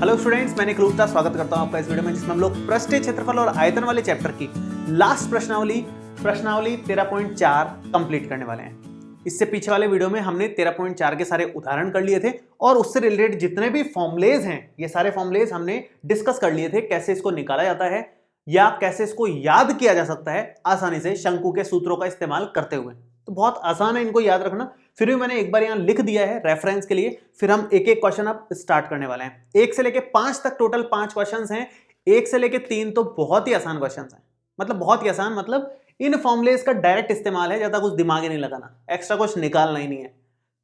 Hello students, मैंने क्लूता स्वागत करता हूं आपका इस वीडियो में, जिसमें हम लोग पृष्ठीय क्षेत्रफल और आयतन वाले चैप्टर की लास्ट प्रश्नावली 13.4 कंप्लीट करने वाले हैं। इससे पीछे वाले वीडियो में हमने 13.4 के सारे उदाहरण कर लिए थे और उससे रिलेटेड जितने भी फॉर्मुलेज हैं, ये सारे फॉर्मुलेज हमने डिस्कस कर लिए थे, कैसे इसको निकाला जाता है या कैसे इसको याद किया जा सकता है आसानी से शंकु के सूत्रों का इस्तेमाल करते हुए। तो बहुत आसान है इनको याद रखना। फिर भी मैंने एक बार यहां लिख दिया है रेफरेंस के लिए। फिर हम एक एक क्वेश्चन अब स्टार्ट करने वाले हैं। 1 से लेके 5 तक टोटल 5 क्वेश्चंस हैं। 1 से लेके 3 तो बहुत ही आसान क्वेश्चंस हैं, मतलब बहुत ही आसान, मतलब इन फॉर्मुलेज का डायरेक्ट इस्तेमाल है, ज्यादा कुछ दिमाग ही नहीं लगाना, एक्स्ट्रा कुछ निकालना ही नहीं है।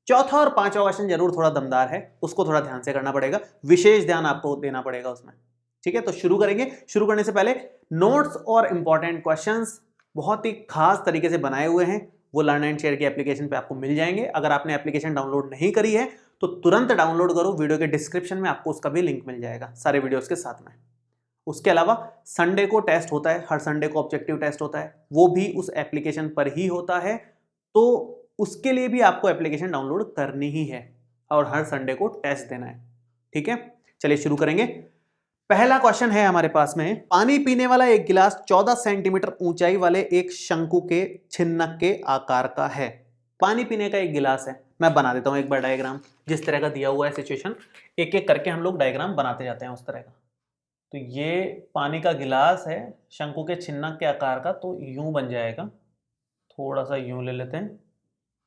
चौथा और पांचवा क्वेश्चन जरूर थोड़ा दमदार है, उसको थोड़ा ध्यान से करना पड़ेगा, विशेष ध्यान आपको देना पड़ेगा उसमें। ठीक है, तो शुरू करेंगे। शुरू करने से पहले नोट्स और इंपॉर्टेंट क्वेश्चंस बहुत ही खास तरीके से बनाए हुए हैं, वो लर्न एंड शेयर की एप्लीकेशन पे आपको मिल जाएंगे। अगर आपने एप्लीकेशन डाउनलोड नहीं करी है तो तुरंत डाउनलोड करो, वीडियो के डिस्क्रिप्शन में आपको उसका भी लिंक मिल जाएगा सारे वीडियोस के साथ में। उसके अलावा संडे को टेस्ट होता है, हर संडे को ऑब्जेक्टिव टेस्ट होता है, वो भी उस एप्लीकेशन पर ही होता है, तो उसके लिए भी आपको एप्लीकेशन डाउनलोड करनी ही है और हर संडे को टेस्ट देना है। ठीक है, चलिए शुरू करेंगे। पहला क्वेश्चन है हमारे पास में, पानी पीने वाला एक गिलास 14 सेंटीमीटर ऊंचाई वाले एक शंकु के छिन्नक के आकार का है। पानी पीने का एक गिलास है। मैं बना देता हूं एक बार डायग्राम, जिस तरह का दिया हुआ है सिचुएशन, एक एक करके हम लोग डायग्राम बनाते जाते हैं उस तरह का। तो ये पानी का गिलास है शंकु के छिन्नक के आकार का, तो यूं बन जाएगा, थोड़ा सा यूं ले लेते हैं,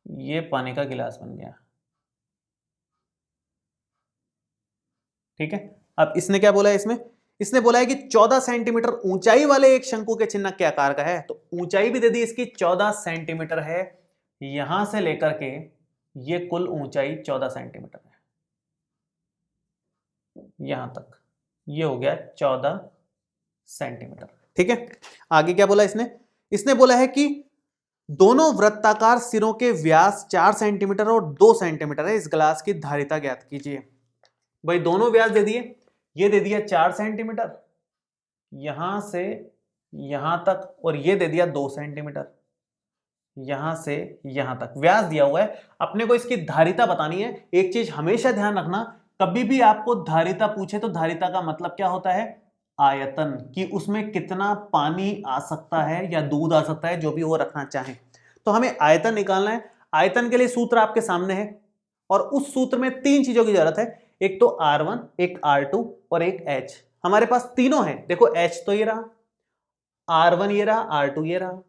ये पानी का गिलास बन गया। ठीक है, अब इसने क्या बोला है, इसने बोला है कि 14 सेंटीमीटर ऊंचाई वाले एक शंकु के छिन्नक के आकार का है, तो ऊंचाई भी दे दी इसकी 14 सेंटीमीटर है। यहां से लेकर के ये कुल ऊंचाई 14 सेंटीमीटर है, यहां तक ये हो गया 14 सेंटीमीटर। ठीक है, आगे क्या बोला इसने बोला है कि दोनों वृत्ताकार सिरों के व्यास 4 सेंटीमीटर और 2 सेंटीमीटर है, इस गिलास की धारिता ज्ञात कीजिए। भाई दोनों व्यास दे दिए, ये दे दिया 4 सेंटीमीटर यहां से यहां तक, और ये दे दिया 2 सेंटीमीटर यहां से यहां तक, व्यास दिया हुआ है। अपने को इसकी धारिता बतानी है। एक चीज हमेशा ध्यान रखना, कभी भी आपको धारिता पूछे तो धारिता का मतलब क्या होता है, आयतन, कि उसमें कितना पानी आ सकता है या दूध आ सकता है, जो भी वो रखना चाहे। तो हमें आयतन निकालना है। आयतन के लिए सूत्र आपके सामने है और उस सूत्र में 3 चीजों की जरूरत है, एक तो R1, एक R2 और एक H। हमारे पास तीनों है, देखो H तो ये रहा, R1 ये रहा, R2 ये रहा।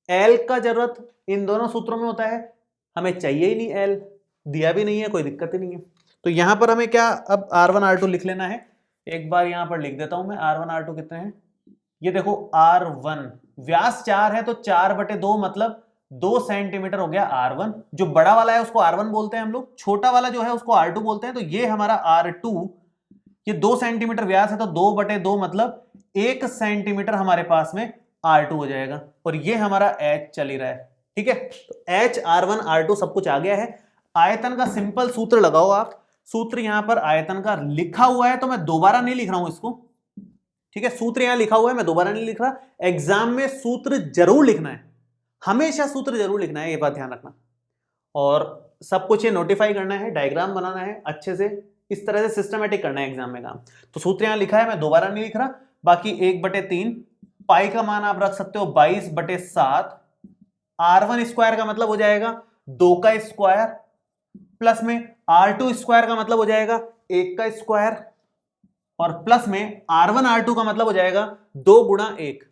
L का जरूरत इन दोनों सूत्रों में होता है, हमें चाहिए ही नहीं, L दिया भी नहीं है, कोई दिक्कत ही नहीं है। तो यहां पर हमें क्या, अब R1 R2 लिख लेना है। एक बार यहां पर लिख देता हूं मैं, R1 R2 कितने हैं, ये देखो R1 व्यास 4 है तो 4/2 मतलब 2 सेंटीमीटर हो गया R1। जो बड़ा वाला है उसको R1 बोलते हैं हम लोग, छोटा वाला जो है उसको R2 बोलते हैं। तो ये हमारा R2, ये 2 सेंटीमीटर व्यास है तो 2/2 मतलब 1 सेंटीमीटर हमारे पास में R2 हो जाएगा, और ये हमारा H चल ही रहा है। ठीक है, तो H, R1 R2 सब कुछ आ गया है। आयतन का सिंपल सूत्र लगाओ आप। सूत्र यहां पर आयतन का लिखा हुआ है तो मैं दोबारा नहीं लिख रहा हूं इसको। ठीक है, सूत्र यहां लिखा हुआ है, मैं दोबारा नहीं लिख रहा। एग्जाम में सूत्र जरूर लिखना है, हमेशा सूत्र जरूर लिखना है, ये बात ध्यान रखना। और सब कुछ ये नोटिफाई करना है, डायग्राम बनाना है अच्छे से, इस तरह से सिस्टमेटिक करना है एग्जाम में काम। तो सूत्र यहां लिखा है, मैं दोबारा नहीं लिख रहा। बाकी 1/3, पाई का मान आप रख सकते हो 22/7। R1 स्क्वायर का मतलब हो जाएगा 2 का स्क्वायर, प्लस में R2 स्क्वायर का मतलब हो जाएगा 1 का स्क्वायर, और प्लस में R1 R2 का मतलब हो जाएगा 2 गुणा 1,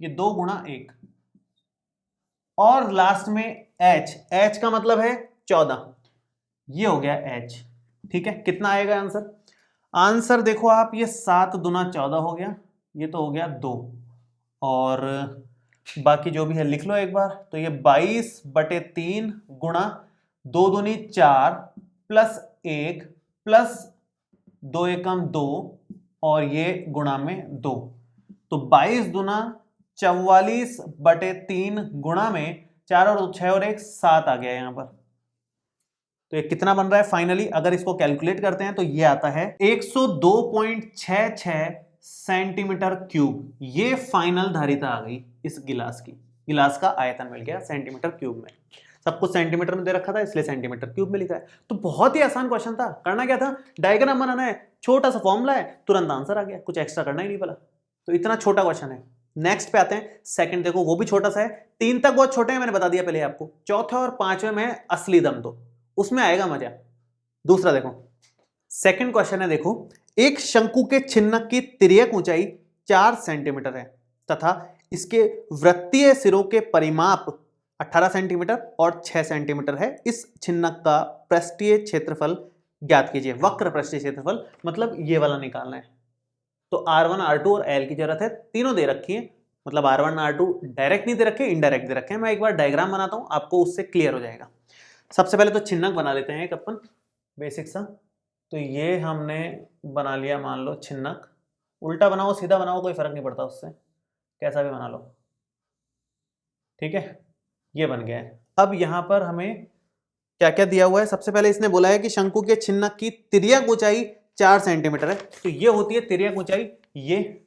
ये 2 गुणा 1, और लास्ट में H का मतलब है 14, ये हो गया H। ठीक है, कितना आएगा आंसर, आंसर देखो आप, ये 7 दूना 14 हो गया, ये तो हो गया 2, और बाकी जो भी है लिख लो एक बार। तो ये 22/3 गुणा 2 दूनी 4 प्लस 1 प्लस 2 एकम 2, और ये गुणा में 2, तो 22 दूना 44/3 गुणा में 4 और 6 और 1 7 आ गया यहां पर। तो ये कितना बन रहा है फाइनली, अगर इसको कैलकुलेट करते हैं तो ये आता है 102.66 सेंटीमीटर क्यूब। ये फाइनल धारिता आ गई इस गिलास की, गिलास का आयतन मिल गया सेंटीमीटर क्यूब में। सब कुछ सेंटीमीटर में दे रखा था इसलिए सेंटीमीटर क्यूब में लिखा है। तो बहुत ही आसान क्वेश्चन था। करना क्या था, डायग्राम बनाना है, छोटा सा फॉर्मूला है, तुरंत आंसर आ गया, कुछ एक्स्ट्रा करना ही नहीं पड़ा। तो इतना छोटा क्वेश्चन है। नेक्स्ट पे आते हैं, सेकंड देखो वो भी छोटा सा है, 3 तक बहुत छोटे हैं, मैंने बता दिया पहले आपको। चौथे और पांचवें में असली दम दो, उसमें आएगा मजा। दूसरा देखो, सेकंड क्वेश्चन है, देखो एक शंकु के छिन्नक की तिर्यक ऊंचाई 4 सेंटीमीटर है तथा इसके वृत्तीय सिरों के परिमाप 18 सेंटीमीटर और 6 सेंटीमीटर है। इस छिन्नक का पृष्ठीय क्षेत्रफल ज्ञात कीजिए। वक्र पृष्ठीय क्षेत्रफल मतलब ये वाला निकालना है। तो R1, R2 और L की जरूरत है, तीनों दे रखी है, मतलब R1, R2 डायरेक्ट नहीं दे रखे, इनडायरेक्ट दे रखे हैं। मैं एक बार डायग्राम बनाता हूं, आपको उससे क्लियर हो जाएगा। सबसे पहले तो छिन्नक बना लेते हैं एक अपन बेसिक सा। तो ये हमने बना लिया, मान लो छिन्नक। उल्टा बनाओ सीधा बनाओ कोई फर्क नहीं पड़ता उससे, कैसा भी बना लो, ठीक है। ये बन गया है। अब यहां पर हमें क्या क्या दिया हुआ है, सबसे पहले इसने बोला है कि शंकु के छिन्नक की तिर्यक ऊंचाई 4 सेंटीमीटर है। तो ये होती है तिर्यक ऊंचाई, ये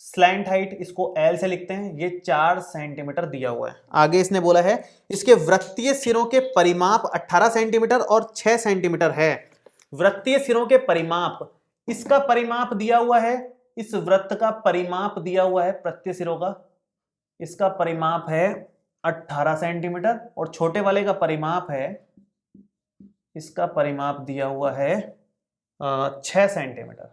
स्लैंट हाइट इसको L से लिखते हैं, ये 4 सेंटीमीटर दिया हुआ है। आगे इसने बोला है इसके वृत्तीय सिरों के परिमाप 18 सेंटीमीटर और 6 सेंटीमीटर है। वृत्तीय सिरों के परिमाप, इसका परिमाप दिया हुआ है, इस वृत्त का परिमाप दिया हुआ है वृत्तीय सिरों का, इसका परिमाप है 18 सेंटीमीटर और छोटे वाले का परिमाप है, इसका परिमाप दिया हुआ है 6 सेंटीमीटर,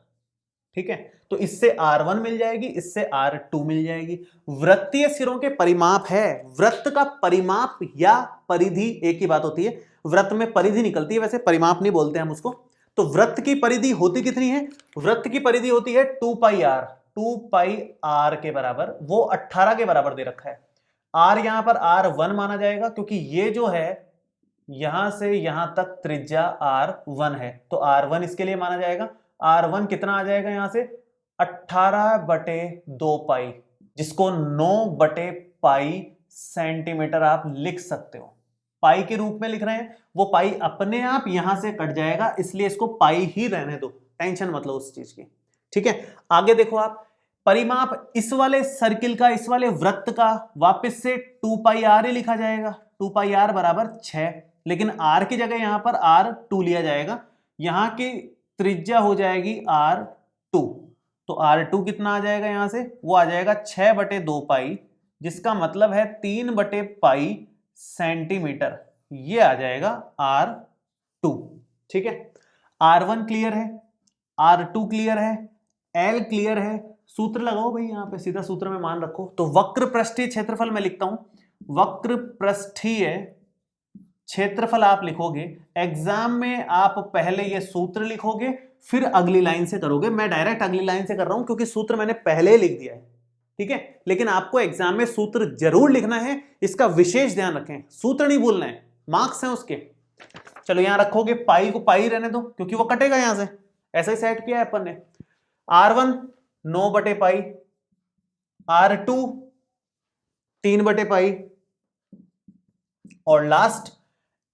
ठीक है। तो इससे R1 मिल जाएगी, इससे R2 मिल जाएगी। वृत्तीय सिरों के परिमाप है, वृत्त का परिमाप या परिधि एक ही बात होती है, वृत्त में परिधि निकलती है, वैसे परिमाप नहीं बोलते हम उसको। तो वृत्त की परिधि होती कितनी है, वृत्त की परिधि होती है 2 पाई r, 2 पाई r के बराबर, वो 18 के बराबर दे रखा है। r यहां पर R1 माना जाएगा क्योंकि ये जो है यहां से यहां तक त्रिज्या R1 है, तो R1 इसके लिए माना जाएगा। R1 कितना आ जाएगा यहां से 18/2 पाई, जिसको 9/पाई सेंटीमीटर आप लिख सकते हो। पाई के रूप में लिख रहे हैं, वो पाई अपने आप यहां से कट जाएगा, इसलिए इसको पाई ही रहने दो, टेंशन मत लो उस चीज की, ठीक है। आगे देखो आप, परिमाप इस वाले सर्किल का, इस वाले वृत्त का वापस से 2 पाई r ही लिखा जाएगा, 2 पाई r बराबर 6, लेकिन r की जगह यहां पर R2 लिया जाएगा, यहां की त्रिज्या हो जाएगी R2, तो R2 कितना आ जाएगा यहां से, वो आ जाएगा 6/2 पाई, जिसका मतलब है 3/पाई सेंटीमीटर, ये आ जाएगा R2, ठीक है। R1 क्लियर है, R2 क्लियर है, L क्लियर है। सूत्र लगाओ भाई, यहां पे सीधा सूत्र में मान रखो। तो वक्र पृष्ठीय क्षेत्रफल मैं लिखता हूं, वक्र पृष्ठीय क्षेत्रफल आप लिखोगे, एग्जाम में आप पहले ये सूत्र लिखोगे फिर अगली लाइन से करोगे। मैं डायरेक्ट अगली लाइन से कर रहा हूं क्योंकि सूत्र मैंने पहले ही लिख दिया है, ठीक है। लेकिन आपको एग्जाम में सूत्र जरूर लिखना है, इसका विशेष ध्यान रखें, सूत्र नहीं भूलना है, मार्क्स हैं उसके। चलो यहां रखोगे, पाई को पाई रहने दो क्योंकि वो कटेगा यहां से, ऐसा ही सेट किया है अपन ने। R1 9/पाई, R2 3/पाई और लास्ट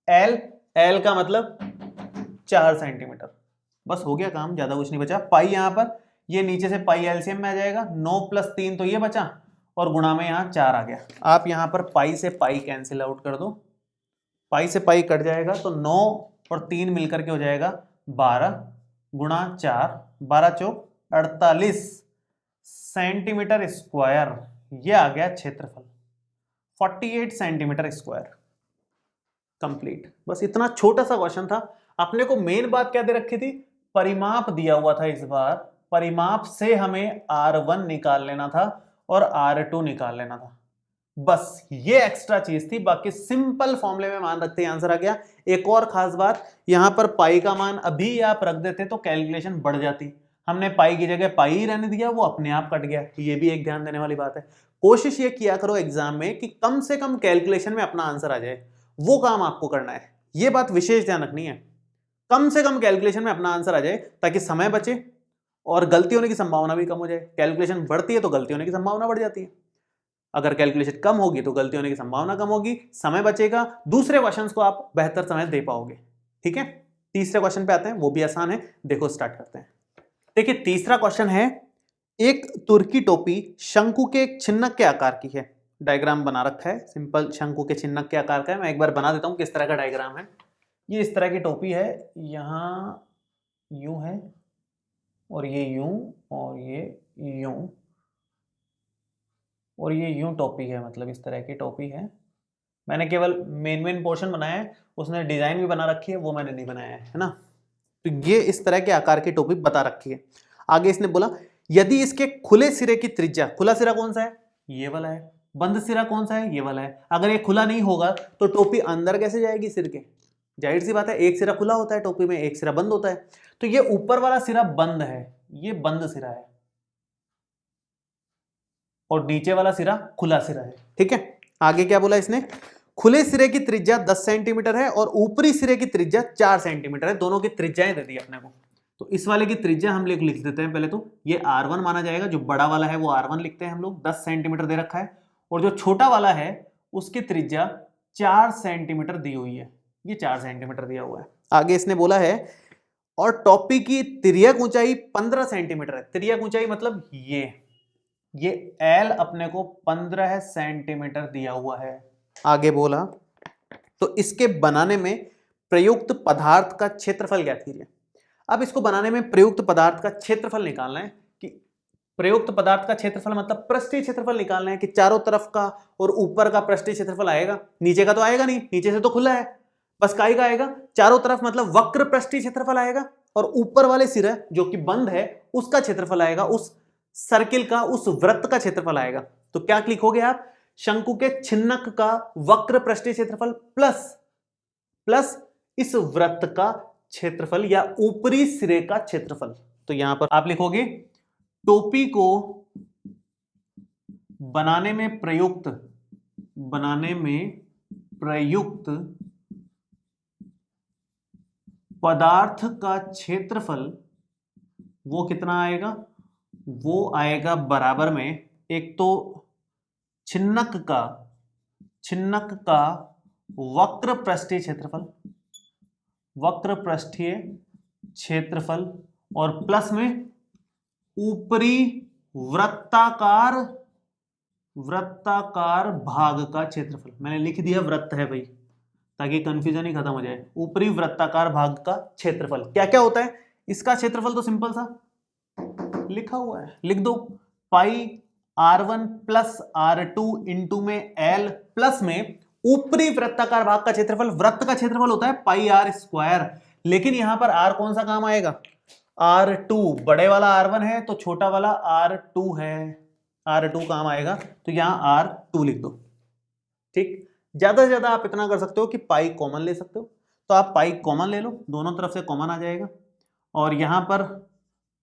L का मतलब 4 सेंटीमीटर। बस हो गया काम, ज्यादा कुछ नहीं बचा। पाई यहां पर, ये नीचे से पाई एलसीएम में आ जाएगा, 9 + 3 तो ये बचा और गुणा में यहां 4 आ गया। आप यहां पर पाई से पाई कैंसिल आउट कर दो, पाई से पाई कट जाएगा, तो 9 और 3 मिलकर के हो जाएगा 12 गुणा 4, 12 चौक 48 सेंटीमीटर स्क्वायर, ये आ गया क्षेत्रफल 48 सेंटीमीटर स्क्वायर। कंप्लीट। बस इतना छोटा सा क्वेश्चन था। अपने को मेन बात क्या दे रखी थी, परिमाप दिया हुआ था, इस बार परिमाप से हमें R1 निकाल लेना था और R2 निकाल लेना था, बस ये एक्स्ट्रा चीज थी। बाकी सिंपल फॉर्मूले में मान रखते हैं, आंसर आ गया। एक और खास बात, यहां पर पाई का मान अभी आप रख देते तो कैलकुलेशन बढ़ जाती, हमने पाई की जगह पाई ही रहने दिया, वो अपने आप कट गया। ये भी एक ध्यान देने वाली बात है। कोशिश ये किया करो एग्जाम में कि कम से कम कैलकुलेशन में अपना आंसर आ जाए, वो काम आपको करना है, ये बात विशेष ध्यान रखनी है। कम से कम कैलकुलेशन में अपना आंसर आ जाए ताकि समय बचे और गलती होने की संभावना भी कम हो जाए। कैलकुलेशन बढ़ती है तो गलती होने की संभावना बढ़ जाती है, अगर कैलकुलेशन कम होगी तो गलती होने की संभावना कम होगी, समय बचेगा, दूसरे क्वेश्चंस को आप बेहतर समय दे पाओगे, ठीक है। तीसरे क्वेश्चन पे आते हैं, वो भी आसान है, देखो स्टार्ट करते हैं। देखिए तीसरा क्वेश्चन है, एक तुर्की टोपी शंकु के एक छिन्नक के आकार की है, डायग्राम बना रखा है, सिंपल शंकु के चिन्ह के आकार का है। मैं एक बार बना देता हूँ किस तरह का डायग्राम है। ये इस तरह की टोपी है, यहाँ यूं है और ये यूं और ये यूं और ये यूं टोपी है, मतलब इस तरह की टोपी है। मैंने केवल मेन पोर्शन बनाया है, उसने डिजाइन भी बना रखी है, वो मैंने नहीं बनाया है ना। तो ये इस तरह के आकार की टोपी बता रखी है। आगे इसने बोला यदि इसके खुले सिरे की त्रिज्या, खुला सिरा कौन सा है, ये वाला है, बंद सिरा कौन सा है, ये वाला है। अगर ये खुला नहीं होगा तो टोपी अंदर कैसे जाएगी सिर के, जाहिर सी बात है, एक सिरा खुला होता है टोपी में, एक सिरा बंद होता है। तो ये ऊपर वाला सिरा बंद है, ये बंद सिरा है, और नीचे वाला सिरा खुला सिरा है। ठीक है, आगे क्या बोला इसने, खुले सिरे की त्रिज्या 10 सेंटीमीटर है और ऊपरी सिरे की त्रिज्या 4 सेंटीमीटर है। दोनों की त्रिज्याएं दे दी अपने को। तो इस वाले की त्रिज्या हम लोग लिख देते हैं पहले। तो ये R1 माना जाएगा, जो बड़ा वाला है वो R1 लिखते हैं हम लोग, 10 सेंटीमीटर दे रखा है। और जो छोटा वाला है उसकी त्रिज्या 4 सेंटीमीटर दी हुई है, ये 4 सेंटीमीटर दिया हुआ है। आगे इसने बोला है और टोपी की तिर्यक ऊंचाई 15 सेंटीमीटर है। तिर्यक ऊंचाई मतलब ये L अपने को 15 सेंटीमीटर दिया हुआ है। आगे बोला तो इसके बनाने में प्रयुक्त पदार्थ का क्षेत्रफल क्या थी। अब इसको बनाने में प्रयुक्त पदार्थ का क्षेत्रफल निकालना है कि प्रयुक्त पदार्थ का क्षेत्रफल मतलब पृष्ठीय क्षेत्रफल निकालना है कि चारों तरफ का और ऊपर का पृष्ठीय क्षेत्रफल आएगा, नीचे का तो आएगा नहीं, नीचे से तो खुला है, बस काई का आएगा, चारों तरफ मतलब वक्र पृष्ठीय क्षेत्रफल आएगा, और ऊपर वाले सिरे जो कि बंद है उसका क्षेत्रफल आएगा, उस सर्किल का, उस वृत्त का क्षेत्रफल आएगा। तो क्या लिखोगे आप, शंकु के छिन्नक का वक्र पृष्ठीय क्षेत्रफल प्लस इस वृत्त का क्षेत्रफल या ऊपरी सिरे का क्षेत्रफल। तो यहां पर आप लिखोगे टोपी को बनाने में प्रयुक्त पदार्थ का क्षेत्रफल वो कितना आएगा, वो आएगा बराबर में, एक तो छिन्नक का वक्र पृष्ठीय क्षेत्रफल और प्लस में ऊपरी वृत्ताकार भाग का क्षेत्रफल। मैंने लिख दिया वृत्त है भाई, ताकि कंफ्यूजन ही खत्म हो जाए। ऊपरी वृत्ताकार भाग का क्षेत्रफल क्या क्या होता है, इसका क्षेत्रफल तो सिंपल सा लिखा हुआ है, लिख दो, पाई R1 प्लस R2 इंटू में L प्लस में ऊपरी वृत्ताकार भाग का क्षेत्रफल। वृत्त का क्षेत्रफल होता है पाई R स्क्वायर, लेकिन यहां पर R कौन सा काम आएगा, R2, बड़े वाला R1 है तो छोटा वाला R2 है, R2 काम आएगा, तो यहां R2 लिख दो। ठीक, ज्यादा से ज्यादा आप इतना कर सकते हो कि पाई कॉमन ले सकते हो, तो आप पाई कॉमन ले लो, दोनों तरफ से कॉमन आ जाएगा, और यहां पर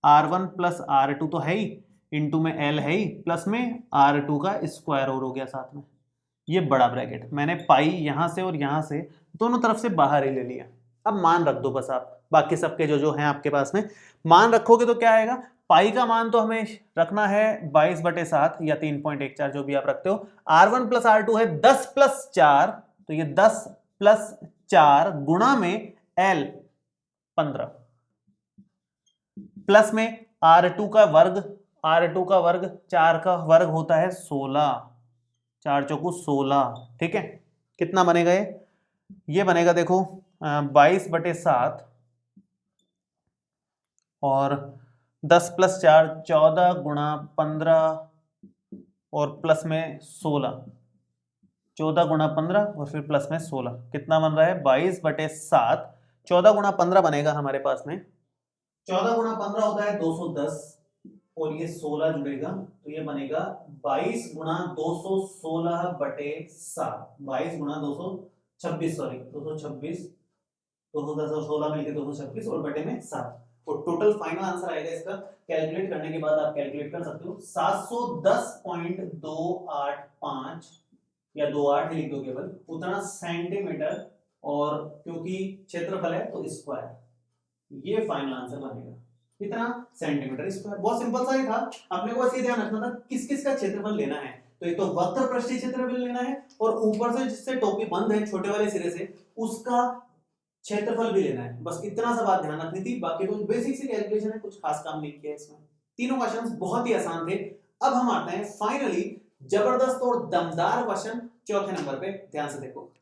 R1 प्लस R2 तो है ही, इंटू में L है ही, प्लस में R2 का स्क्वायर और हो गया साथ में, ये बड़ा ब्रैकेट। मैंने पाई यहां से और यहां से दोनों तरफ से बाहर ही ले लिया। अब मान रख दो बस आप, बाकी सबके जो हैं आपके पास में मान रखोगे तो क्या आएगा, पाई का मान तो हमें रखना है 22/7 या 3.14 जो भी आप रखते हो। R1 प्लस R2 है 10 प्लस 4, तो ये 10 प्लस 4 गुणा में L 15 प्लस में R2 का वर्ग, 4 का वर्ग होता है 16, 4 चौकू 16। ठीक है, कितना बनेगा ये बनेगा देखो 22/7 और 10 प्लस 4 14 गुणा 15 और प्लस में 16, 14 गुणा 15 और फिर प्लस में 16, कितना बन रहा है 22/7। 14 गुणा 15 बनेगा हमारे पास में, 14 गुणा 15 होता है 210 और ये 16 जुड़ेगा तो ये बनेगा 22 गुणा 216/7, 22 गुणा 226, सॉरी 226, 210 और 16 मिलकर 226 और बटे में 7। तो टोटल फाइनल आंसर आएगा इसका, कैलकुलेट करने के बाद आप कैलकुलेट कर सकते हो, 710.285 या 28 लिख दो केवल, उतना सेंटीमीटर, और क्योंकि क्षेत्रफल है तो स्क्वायर, ये फाइनल आंसर बनेगा। कितना, सेंटीमीटर स्क्वायर। बहुत सिंपल सा ही था, अपने को बस ये ध्यान रखना था किस किस का क्षेत्रफल लेना है। तो एक तो वक्र पृष्ठीय क्षेत्रफल लेना है, और ऊपर से जिससे टोपी बंद है छोटे वाले सिरे से उसका क्षेत्रफल भी लेना है। बस इतना सा बात ध्यान रखनी थी, बाकी तो बेसिक सी कैलकुलेशन है, कुछ खास काम नहीं किया इसमें। तीनों क्वेश्चंस बहुत ही आसान थे। अब हम आते हैं फाइनली जबरदस्त और दमदार क्वेश्चन चौथे नंबर पे ध्यान से देखो।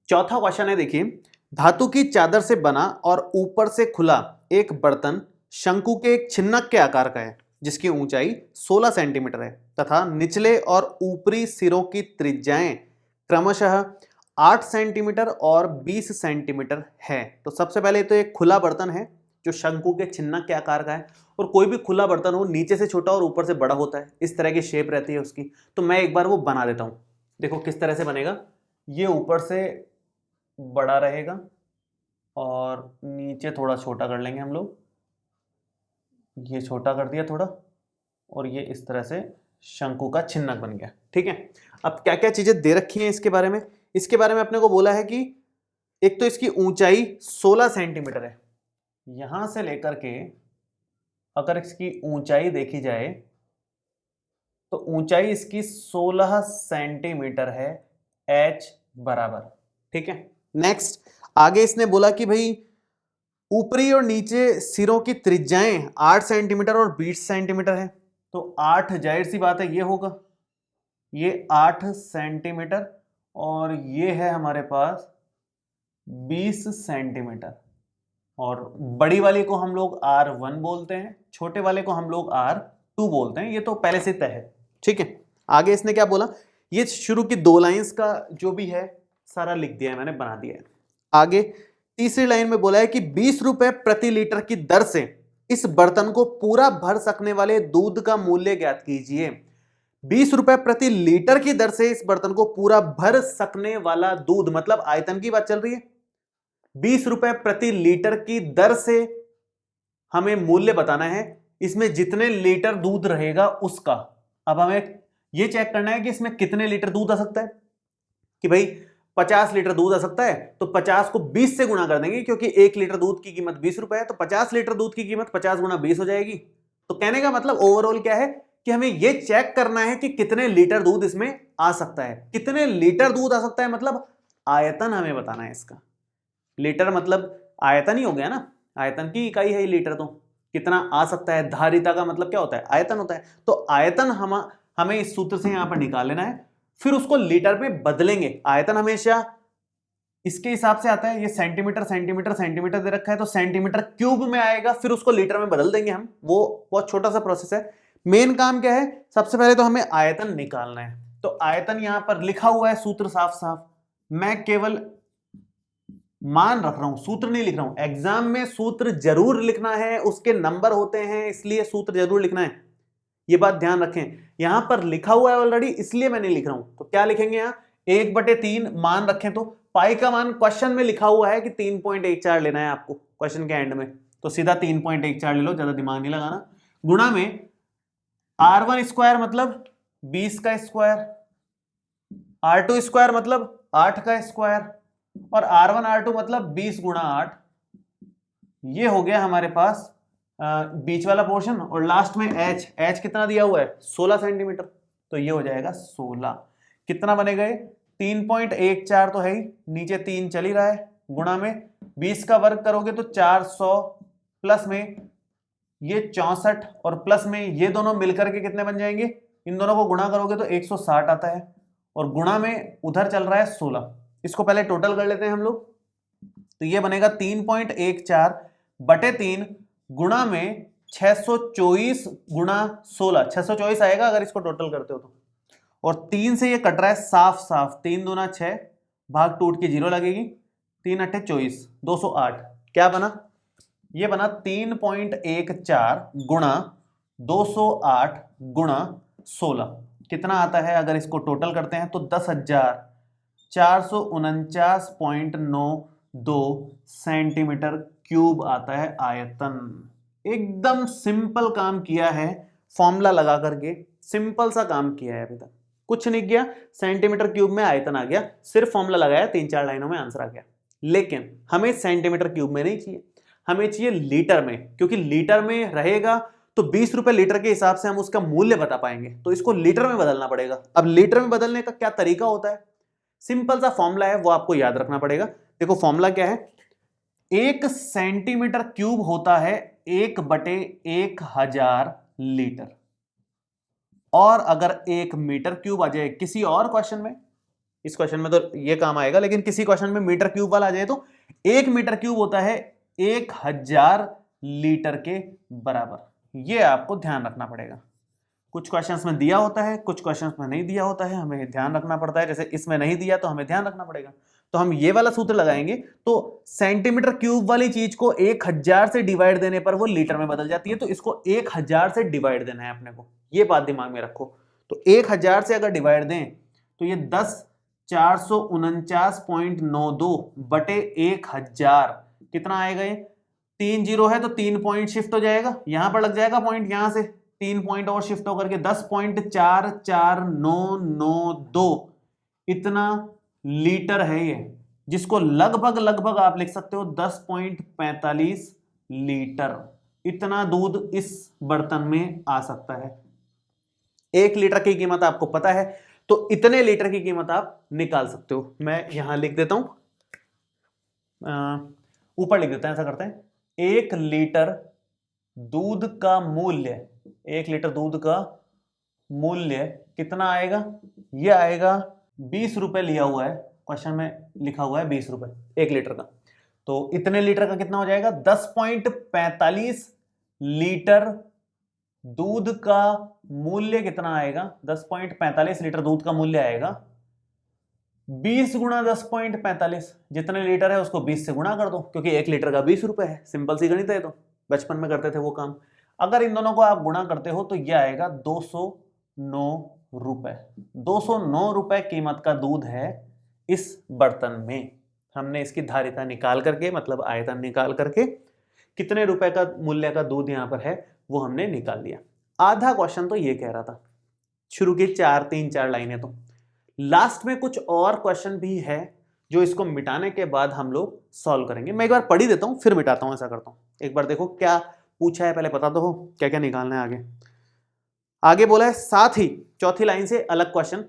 चौथा क्वेश्चन है, देखिए, धातु की चादर से बना और ऊपर से खुला एक बर्तन शंकु के एक छिन्नक के आकार का है, जिसकी ऊंचाई 16 सेंटीमीटर है तथा निचले और ऊपरी सिरों की त्रिज्याएं क्रमशः 8 सेंटीमीटर और 20 सेंटीमीटर है। तो सबसे पहले तो एक खुला बर्तन है जो शंकु के छिन्नक के आकार का है, और कोई भी खुला बर्तन हो नीचे से छोटा और ऊपर से बड़ा होता है, इस तरह की शेप रहती है उसकी। तो मैं एक बार वो बना देता हूं, देखो किस तरह से बनेगा। ये ऊपर से बड़ा रहेगा और नीचे थोड़ा छोटा कर लेंगे हम लोग, ये छोटा कर दिया थोड़ा, और ये इस तरह से शंकु का छिन्नक बन गया। ठीक है, अब क्या क्या चीजें दे रखी हैं इसके बारे में। इसके बारे में अपने को बोला है कि एक तो इसकी ऊंचाई 16 सेंटीमीटर है, यहां से लेकर के अगर इसकी ऊंचाई देखी जाए तो ऊंचाई इसकी 16 सेंटीमीटर है, h बराबर। ठीक है, नेक्स्ट आगे इसने बोला कि भाई ऊपरी और नीचे सिरों की त्रिज्याएं 8 सेंटीमीटर और 20 सेंटीमीटर है। तो 8 जाहिर सी बात है ये होगा, ये 8 सेंटीमीटर, और ये है हमारे पास 20 सेंटीमीटर। और बड़ी वाली को हम लोग R1 बोलते हैं, छोटे वाले को हम लोग R2 बोलते हैं, ये तो पहले से तय है। ठीक है, आगे इसने क्या बोला, ये शुरू की 2 लाइंस का जो भी है सारा लिख दिया है मैंने, बना दिया है। आगे तीसरी लाइन में बोला है कि 20 रुपए प्रति लीटर की दर से इस बर्तन को पूरा भर सकने वाले दूध का मूल्य ज्ञात कीजिए। 20 रुपए प्रति लीटर की दर से इस बर्तन को पूरा भर सकने वाला दूध, मतलब आयतन की बात चल रही है। 20 रुपए प्रति लीटर की दर से हमें मूल्य बताना है, इसमें जितने लीटर दूध रहेगा उसका। अब हमें यह चेक करना है कि इसमें कितने लीटर दूध आ सकता है, कि भाई 50 लीटर दूध आ सकता है, तो 50 को 20 से गुणा कर देंगे, क्योंकि 1 लीटर दूध की कीमत 20 रुपए है, तो 50 लीटर दूध की कीमत 50 गुणा 20 हो जाएगी। तो कहने का मतलब ओवरऑल क्या है कि हमें यह चेक करना है कि कितने लीटर दूध इसमें आ सकता है। कितने लीटर दूध आ सकता है मतलब आयतन हमें बताना है इसका। लीटर मतलब आयतन ही हो गया ना, आयतन की इकाई है लीटर। तो कितना आ सकता है, धारिता का मतलब क्या होता है, आयतन होता है। तो आयतन हमें इस सूत्र से यहां पर निकाल लेना है, फिर उसको लीटर में बदलेंगे। आयतन हमेशा इसके हिसाब से आता है, ये सेंटीमीटर सेंटीमीटर सेंटीमीटर दे रखा है, तो सेंटीमीटर क्यूब में आएगा, फिर उसको लीटर में बदल देंगे हम। वो बहुत छोटा सा प्रोसेस है। मेन काम क्या है, सबसे पहले तो हमें आयतन निकालना है। तो आयतन यहां पर लिखा हुआ है, सूत्र साफ साफ, मैं केवल मान रख रहा हूं, सूत्र नहीं लिख रहा हूं। एग्जाम में सूत्र जरूर लिखना है, उसके नंबर होते हैं, इसलिए सूत्र जरूर लिखना है, ये बात ध्यान रखें। यहां पर लिखा हुआ है ऑलरेडी, इसलिए मैं नहीं लिख रहा हूं। तो क्या लिखेंगे यहां, 1/3 मान रखें, तो पाई का मान क्वेश्चन में लिखा हुआ है कि 3.14 लेना है आपको क्वेश्चन के एंड में, तो सीधा 3.14 ले लो, ज्यादा दिमाग नहीं लगाना। गुणा में R1 स्क्वायर मतलब 20 का स्क्वायर, R2 स्क्वायर मतलब 8 का स्क्वायर, और R1 R2 मतलब 20 गुणा 8। ये हो गया हमारे पास बीच वाला पोर्शन, और लास्ट में h कितना दिया हुआ है 16 सेंटीमीटर, तो ये हो जाएगा 16। कितना बनेगा, 3.14 तो है ही, नीचे 3 चल ही रहा है, गुणा में 20 का वर्ग करोगे तो 400, प्लस में ये 64, और प्लस में ये दोनों मिलकर के कितने बन जाएंगे, इन दोनों को गुणा करोगे तो 160 आता है, और गुणा में उधर चल रहा है 16। इसको पहले टोटल कर लेते हैं हम लोग, तो ये बनेगा 3.14/3 गुणा में 624 गुणा 16, 624 आएगा अगर इसको टोटल करते हो तो। और 3 से ये कट रहा है साफ साफ, 3 दूना 6, भाग टूट के 0 लगेगी, 3 अट्ठे 24, 208। क्या बना, ये बना 3.14 गुणा 208 गुणा 16। कितना आता है अगर इसको टोटल करते हैं तो 10,449.92 सेंटीमीटर क्यूब आता है आयतन। एकदम सिंपल काम किया है, फॉर्मूला लगा करके सिंपल सा काम किया है, अभी तक कुछ नहीं किया। सेंटीमीटर क्यूब में आयतन आ गया, सिर्फ फॉर्मूला लगाया, 3-4 लाइनों में आंसर आ गया। लेकिन हमें सेंटीमीटर क्यूब में नहीं चाहिए, हमें चाहिए लीटर में, क्योंकि लीटर में रहेगा तो 20 रुपए लीटर के हिसाब से हम उसका मूल्य बता पाएंगे, तो इसको लीटर में बदलना पड़ेगा। अब लीटर में बदलने का क्या तरीका होता है, सिंपल सा फॉर्मूला है, वो आपको याद रखना पड़ेगा। देखो फॉर्मूला क्या है, 1 सेंटीमीटर क्यूब होता है 1/1000 लीटर, और अगर 1 मीटर क्यूब आ जाए किसी और क्वेश्चन में, इस क्वेश्चन में तो ये काम आएगा, लेकिन किसी क्वेश्चन में मीटर क्यूब वाला आ जाए तो 1 मीटर क्यूब होता है 1000 लीटर के बराबर। ये आपको ध्यान रखना पड़ेगा। कुछ क्वेश्चंस में दिया होता है, कुछ क्वेश्चंस में नहीं दिया होता है, हमें ध्यान रखना पड़ता है। जैसे इसमें नहीं दिया तो हमें ध्यान रखना पड़ेगा। तो हम ये वाला सूत्र लगाएंगे तो सेंटीमीटर क्यूब वाली चीज को 1000 से डिवाइड देने पर वो लीटर में बदल जाती है, तो इसको 1000 से डिवाइड देना है अपने को, ये बात दिमाग में रखो। तो 1000 से अगर डिवाइड दें तो ये 10,449.92 बटे 1000 कितना आएगा? ये 3 जीरो है तो 3 पॉइंट शिफ्ट हो जाएगा, यहां पर लग जाएगा पॉइंट, यहां से 3 पॉइंट और शिफ्ट होकर के 10.44992 इतना लीटर है ये, जिसको लगभग लगभग आप लिख सकते हो 10.45 लीटर। इतना दूध इस बर्तन में आ सकता है। 1 लीटर की कीमत आपको पता है, तो इतने लीटर की कीमत आप निकाल सकते हो। मैं यहां लिख देता हूं, ऊपर लिख देता है, ऐसा करते हैं। 1 लीटर दूध का मूल्य, 1 लीटर दूध का मूल्य कितना आएगा? ये आएगा 20 रुपए लिया हुआ है, क्वेश्चन में लिखा हुआ है 20 रुपए 1 लीटर का। तो इतने लीटर का कितना हो जाएगा? 10.45 लीटर दूध का मूल्य कितना आएगा? 10.45 लीटर दूध का मूल्य आएगा 20 गुणा 10.45, जितने लीटर है उसको 20 से गुणा कर दो, क्योंकि 1 लीटर का 20 रुपए है। सिंपल सी गणित है, तो बचपन में करते थे वो काम। अगर इन दोनों को आप गुणा करते हो तो यह आएगा 209 रुपए। 209 रुपए कीमत का दूध है इस बर्तन में। हमने इसकी धारिता निकाल करके, मतलब आयतन निकाल करके, कितने रुपए का मूल्य का दूध यहां पर है वो हमने निकाल लिया। आधा क्वेश्चन तो ये कह रहा था, शुरू की 3-4 लाइनें। तो लास्ट में कुछ और क्वेश्चन भी है जो इसको मिटाने के बाद हम लोग सॉल्व करेंगे। मैं एक बार पढ़ ही देता हूं फिर मिटाता हूं, ऐसा करता हूं। एक बार देखो क्या पूछा है, पहले पता तो हो क्या क्या निकालना है। आगे बोला है, साथ ही चौथी लाइन से अलग क्वेश्चन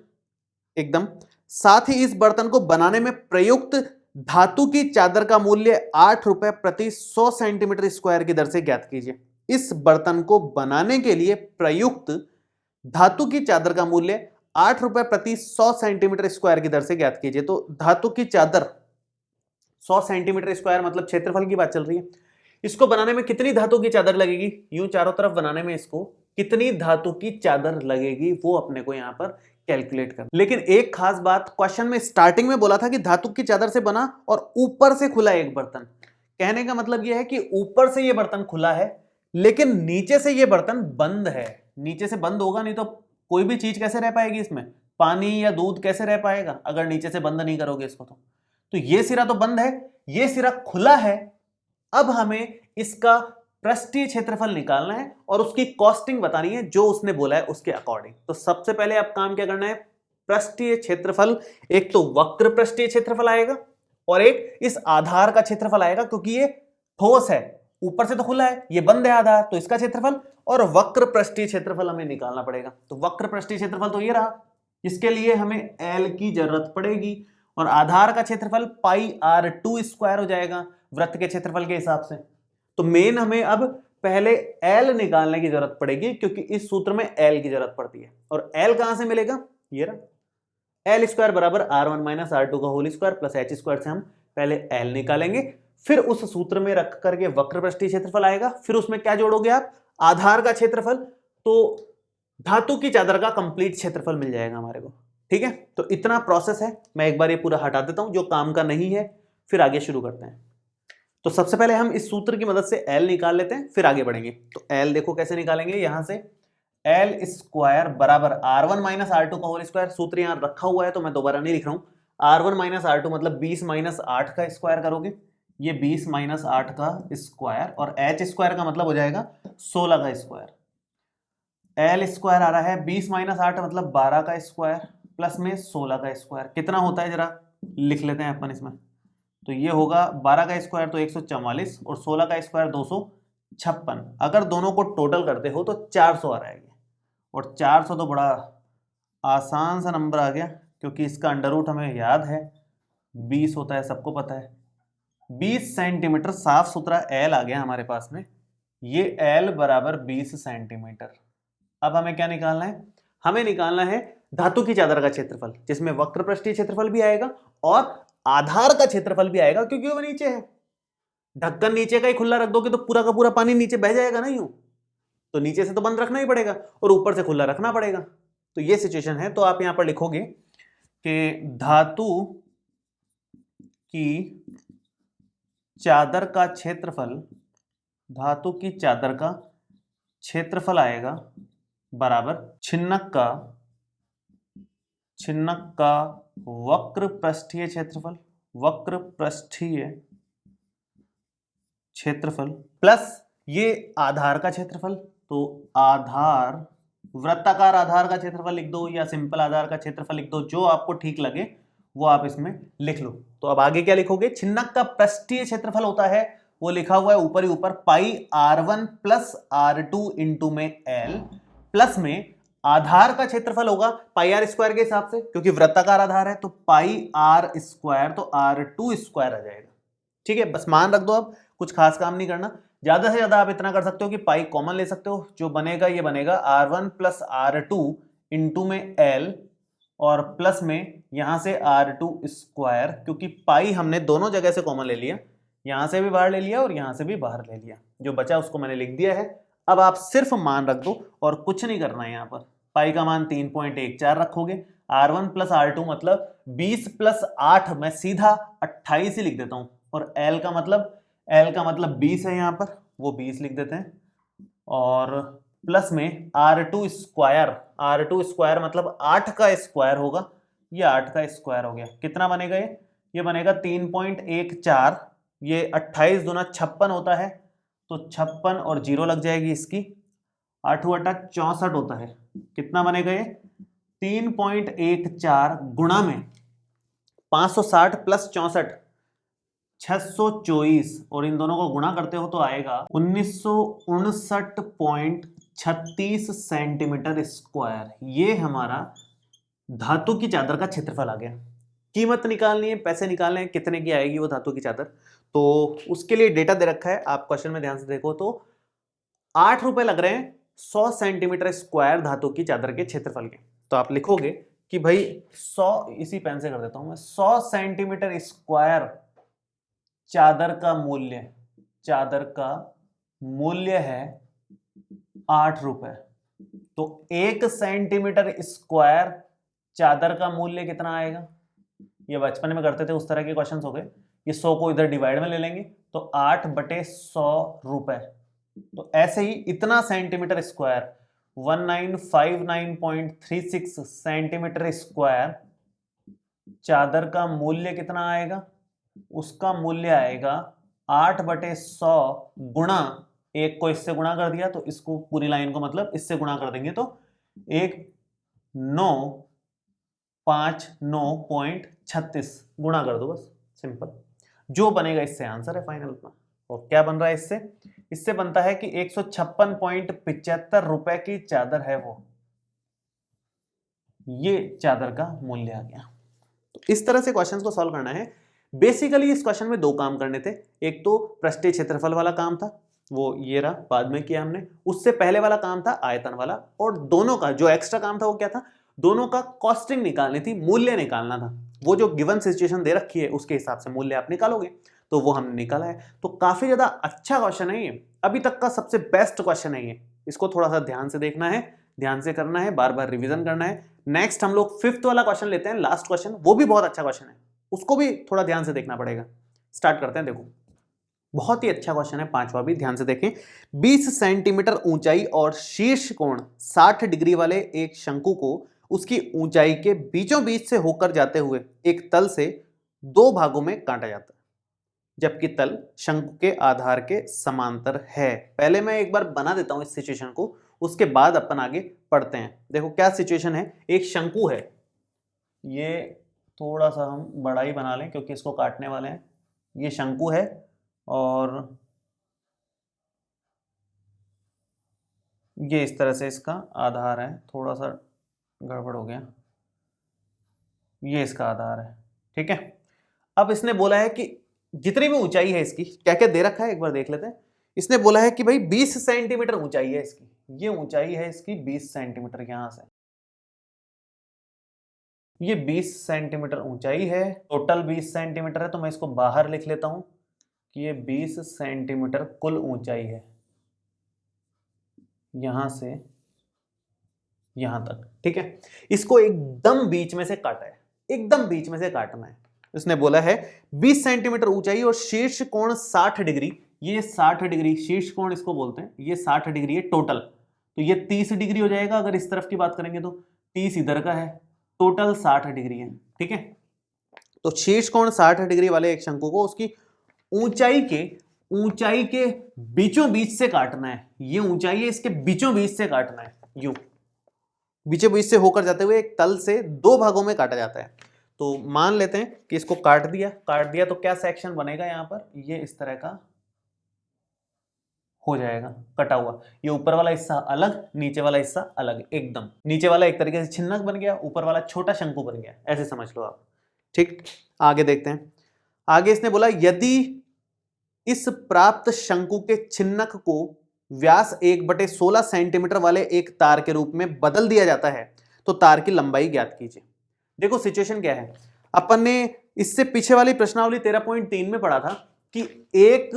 एकदम, साथ ही इस बर्तन को बनाने में प्रयुक्त धातु की चादर का मूल्य 8 रुपए प्रति 100 सेंटीमीटर स्क्वायर की दर से ज्ञात कीजिए। इस बर्तन को बनाने के लिए प्रयुक्त धातु की चादर का मूल्य 8 रुपए प्रति 100 सेंटीमीटर स्क्वायर की दर से ज्ञात कीजिए। तो धातु की चादर 100 सेंटीमीटर स्क्वायर मतलब क्षेत्रफल की बात चल रही है। इसको बनाने में कितनी धातु की चादर लगेगी? यूं चारों तरफ बनाने में इसको कितनी धातु की चादर लगेगी वो अपने को यहां पर कैलकुलेट कर। लेकिन एक खास बात, क्वेश्चन में स्टार्टिंग में बोला था कि धातु की चादर से बना और ऊपर से खुला एक बर्तन। कहने का मतलब यह है कि ऊपर से यह बर्तन खुला है लेकिन नीचे से यह बर्तन बंद है। नीचे से बंद होगा नहीं तो कोई भी चीज कैसे रह पाएगी इसमें? पानी या दूध कैसे रह पाएगा अगर नीचे से बंद नहीं करोगे इसको? तो ये सिरा तो बंद है, ये सिरा खुला है। अब हमें इसका पृष्ठीय क्षेत्रफल निकालना है और उसकी कॉस्टिंग बतानी है जो उसने बोला है उसके अकॉर्डिंग। तो सबसे पहले आप काम क्या करना है? पृष्ठीय क्षेत्रफल, एक तो वक्र पृष्ठीय क्षेत्रफल आएगा और एक इस आधार का क्षेत्रफल आएगा, क्योंकि ये ठोस है, ऊपर से तो खुला है, ये बंद है आधार, तो इसका क्षेत्रफल और वक्र पृष्ठीय क्षेत्रफल हमें निकालना पड़ेगा। तो वक्र पृष्ठीय क्षेत्रफल तो ये रहा, इसके लिए हमें एल की जरूरत पड़ेगी और आधार का क्षेत्रफल पाई r2 स्क्वायर हो जाएगा वृत्त के क्षेत्रफल के हिसाब से। तो मेन हमें अब पहले एल निकालने की जरूरत पड़ेगी, क्योंकि इस सूत्र में एल की जरूरत पड़ती है। और एल कहां से मिलेगा? ये रहा, एल स्क्वायर बराबर r1 माइनस r2 का whole square plus h square से हम पहले एल निकालेंगे, फिर उस सूत्र में रख करके वक्र पृष्ठीय क्षेत्रफल आएगा, फिर उसमें क्या जोड़ोगे आप? आधार का क्षेत्रफल। तो धातु की चादर का कंप्लीट क्षेत्रफल मिल जाएगा हमारे को। ठीक है, तो इतना प्रोसेस है। मैं एक बार ये पूरा हटा देता हूं जो काम का नहीं है, फिर आगे शुरू करते हैं। तो सबसे पहले हम इस सूत्र की मदद से एल निकाल लेते हैं, फिर आगे बढ़ेंगे। तो एल देखो कैसे निकालेंगे, यहां से एल स्क्वायर बराबर r1 माइनस r2 का होल स्क्वायर। सूत्र यहां रखा हुआ है तो मैं दोबारा नहीं लिख रहा हूं। r1 माइनस r2 मतलब 20 माइनस 8 का स्क्वायर करोगे, ये 20 माइनस 8 का स्क्वायर, और h स्क्वायर का मतलब हो जाएगा 16 का स्क्वायर। एल स्क्वायर आ रहा है 20 माइनस 8 मतलब 12 का स्क्वायर प्लस में 16 का स्क्वायर। कितना होता है जरा लिख लेते हैं अपन इसमें। तो ये होगा 12 का स्क्वायर तो 144 और 16 का स्क्वायर 256। अगर दोनों को टोटल करते हो तो 400 आ रहा है, और 400 तो बड़ा आसान सा नंबर आ गया, क्योंकि इसका अंडर रूट हमें याद है 20 होता है, सबको पता है। 20 सेंटीमीटर साफ सुथरा एल आ गया हमारे पास में। ये एल बराबर 20 सेंटीमीटर। अब हमें क्या निकालना है? हमें निकालना है धातु की चादर का क्षेत्रफल, जिसमें वक्र पृष्ठीय क्षेत्रफल भी आएगा और आधार का क्षेत्रफल भी आएगा, क्योंकि वो नीचे है। ढक्कन नीचे का ही खुला रख दोगे तो पूरा का पूरा पानी नीचे बह जाएगा ना, यूं तो नीचे से तो बंद रखना ही पड़ेगा और ऊपर से खुला रखना पड़ेगा। तो ये सिचुएशन है। तो आप यहां पर लिखोगे कि धातु की चादर का क्षेत्रफल, धातु की चादर का क्षेत्रफल आएगा बराबर छिन्नक का वक्र पृष्ठीय क्षेत्रफल, वक्र पृष्ठीय क्षेत्रफल प्लस ये आधार का क्षेत्रफल। तो आधार, वृत्ताकार आधार का क्षेत्रफल लिख दो या सिंपल आधार का क्षेत्रफल लिख दो, जो आपको ठीक लगे वो आप इसमें लिख लो। तो अब आगे क्या लिखोगे, छिन्नक का पृष्ठीय क्षेत्रफल होता है, वो लिखा हुआ है ऊपर ही ऊपर, पाई R1 प्लस R2 इंटू में L, प्लस में आधार का क्षेत्रफल होगा पाई आर स्क्वायर के हिसाब से, क्योंकि वृत्ताकार आधार है तो पाई आर स्क्वायर, तो R2 स्क्वायर आ जाएगा। ठीक है, बस मान रख दो, अब कुछ खास काम नहीं करना। ज्यादा से ज्यादा आप इतना कर सकते हो कि पाई कॉमन ले सकते हो, जो बनेगा ये बनेगा R1 प्लस R2 इंटू में L और प्लस में यहां से R2 स्क्वायर, क्योंकि पाई हमने दोनों जगह से कॉमन ले लिया, यहां से भी बाहर ले लिया और यहां से भी बाहर ले लिया, जो बचा उसको मैंने लिख दिया है। अब आप सिर्फ मान रख दो और कुछ नहीं करना है। यहां पर पाई का मान 3.14 रखोगे, R1 प्लस R2 मतलब 20 प्लस 8, मैं सीधा 28 ही लिख देता हूं, और L का मतलब 20 है, यहां पर वो 20 लिख देते हैं, और प्लस में R2 स्क्वायर मतलब 8 का स्क्वायर होगा, ये 8 का स्क्वायर हो गया। कितना बनेगा ये बनेगा 3.14, ये 28 दूना 56 होता है, तो 56 और 0 लग जाएगी इसकी, 8 8 64 होता है। कितना बनेगा ये 3.14 गुणा में 560 प्लस 64 624, और इन दोनों को गुणा करते हो तो आएगा 1959.36 सेंटीमीटर स्क्वायर। ये हमारा धातु की चादर का क्षेत्रफल आ गया। कीमत निकालनी है, पैसे निकालने हैं, कितने की आएगी वो धातु की चादर, तो उसके लिए डेटा दे रखा है, आप क्वेश्चन में ध्यान से देखो तो 8 रुपए लग रहे हैं 100 सेंटीमीटर स्क्वायर धातु की चादर के क्षेत्रफल के। तो आप लिखोगे कि भाई 100, इसी पेन से कर देता हूं मैं, 100 सेंटीमीटर स्क्वायर चादर का मूल्य है 8 रुपए। तो 1 सेंटीमीटर स्क्वायर चादर का मूल्य कितना आएगा, ये बचपन में करते थे उस तरह के क्वेश्चंस हो गए। ये 100 को इधर डिवाइड में ले लेंगे तो 8/100 रुपए। तो ऐसे ही इतना सेंटीमीटर स्क्वायर 1959.36 सेंटीमीटर स्क्वायर चादर का मूल्य कितना आएगा, उसका मूल्य आएगा 8/100 गुणा, एक को इससे गुणा कर दिया तो इसको पूरी लाइन को मतलब इससे गुणा कर देंगे तो 1959.36 गुणा कर दो, बस सिंपल, जो बनेगा इससे आंसर है फाइनल का। और क्या बन रहा है इससे बनता है कि 156.75 रुपए की चादर है वो, ये चादर का मूल्य आ गया। तो इस तरह से क्वेश्चंस को सॉल्व करना है। बेसिकली इस क्वेश्चन में दो काम करने थे, एक तो पृष्ठीय क्षेत्रफल वाला काम था, वो ये रहा, बाद में किया हमने। उससे पहले वाला काम था आयतन वाला, और दोनों का जो एक्स्ट्रा काम था वो क्या था, दोनों का कॉस्टिंग निकालनी थी, मूल्य निकालना था। वो जो गिवन सिचुएशन दे रखी है उसके हिसाब से मूल्य आप निकालोगे, तो वो हमने निकाला है। तो काफी ज्यादा अच्छा क्वेश्चन है ये, अभी तक का सबसे बेस्ट क्वेश्चन है ये। इसको थोड़ा सा ध्यान से देखना है, ध्यान से करना है, बार बार रिविजन करना है। नेक्स्ट हम लोग 5th वाला क्वेश्चन लेते हैं, लास्ट क्वेश्चन, वो भी बहुत अच्छा क्वेश्चन है, उसको भी थोड़ा ध्यान से देखना पड़ेगा। स्टार्ट करते हैं। देखो बहुत ही अच्छा क्वेश्चन है, 5वां भी ध्यान से देखें। 20 सेंटीमीटर ऊंचाई और शीर्ष कोण 60 डिग्री वाले एक शंकु को उसकी ऊंचाई के बीचों बीच से होकर जाते हुए एक तल से 2 भागों में काटा जाता है, जबकि तल शंकु के आधार के समांतर है। पहले मैं एक बार बना देता हूं इस सिचुएशन को, उसके बाद अपन आगे पढ़ते हैं। देखो क्या सिचुएशन है, एक शंकु है, ये थोड़ा सा हम बड़ा ही बना लें क्योंकि इसको काटने वाले हैं। ये शंकु है और ये इस तरह से इसका आधार है, थोड़ा सा गड़बड़ हो गया, ये इसका आधार है, ठीक है। अब इसने बोला है कि जितनी भी ऊंचाई है इसकी, क्या क्या दे रखा है एक बार देख लेते हैं। इसने बोला है कि भाई 20 सेंटीमीटर ऊंचाई है इसकी, ये ऊंचाई है इसकी 20 सेंटीमीटर यहां से, ये 20 सेंटीमीटर ऊंचाई है, टोटल 20 सेंटीमीटर है, तो मैं इसको बाहर लिख लेता हूं कि ये 20 सेंटीमीटर कुल ऊंचाई है, यहां से यहां तक। ठीक है, इसको एकदम बीच में से काटा है, एकदम बीच में से काटना है। इसने बोला है 20 सेंटीमीटर ऊंचाई और शीर्ष कोण 60 डिग्री, ये 60 डिग्री शीर्ष कोण इसको बोलते हैं, ये 60 डिग्री है टोटल, तो ये 30 डिग्री हो जाएगा अगर इस तरफ की बात करेंगे तो, 30 इधर का है, टोटल 60 डिग्री है। ठीक है, तो शीर्ष कोण 60 डिग्री वाले एक शंकु को उसकी ऊंचाई के बीचों बीच से काटना है, ये ऊंचाई है, इसके बीचों बीच से काटना है, यूं बीचों बीच से होकर जाते हुए एक तल से दो भागों में काटा जाता है। तो मान लेते हैं कि इसको काट दिया तो क्या सेक्शन बनेगा यहां पर, ये इस तरह का हो जाएगा कटा हुआ, ये ऊपर वाला हिस्सा अलग, नीचे वाला हिस्सा अलग, एकदम नीचे वाला एक तरीके से छिन्नक बन गया, ऊपर वाला छोटा शंकु बन गया, ऐसे समझ लो आप। ठीक, आगे देखते हैं। आगे इसने बोला यदि इस प्राप्त शंकु के छिन्नक को व्यास 1/16 सेंटीमीटर वाले एक तार के रूप में बदल दिया जाता है तो तार की लंबाई ज्ञात कीजिए। देखो सिचुएशन क्या है, अपन ने इससे पीछे वाली प्रश्नावली 13.3 में पढ़ा था कि एक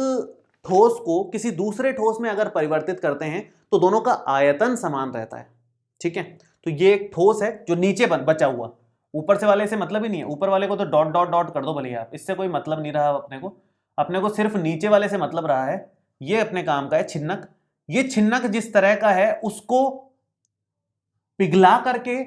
ठोस को किसी दूसरे ठोस में अगर परिवर्तित करते हैं तो दोनों का आयतन समान रहता है। ठीक है, तो ये एक ठोस है जो नीचे बचा हुआ, ऊपर से वाले से मतलब ही नहीं है, ऊपर वाले को तो डॉट डॉट डॉट कर दो भले आप, इससे कोई मतलब नहीं रहा अपने को सिर्फ नीचे वाले से मतलब रहा है, ये अपने काम का है छिन्नक। ये छिन्नक जिस तरह का है उसको पिघला करके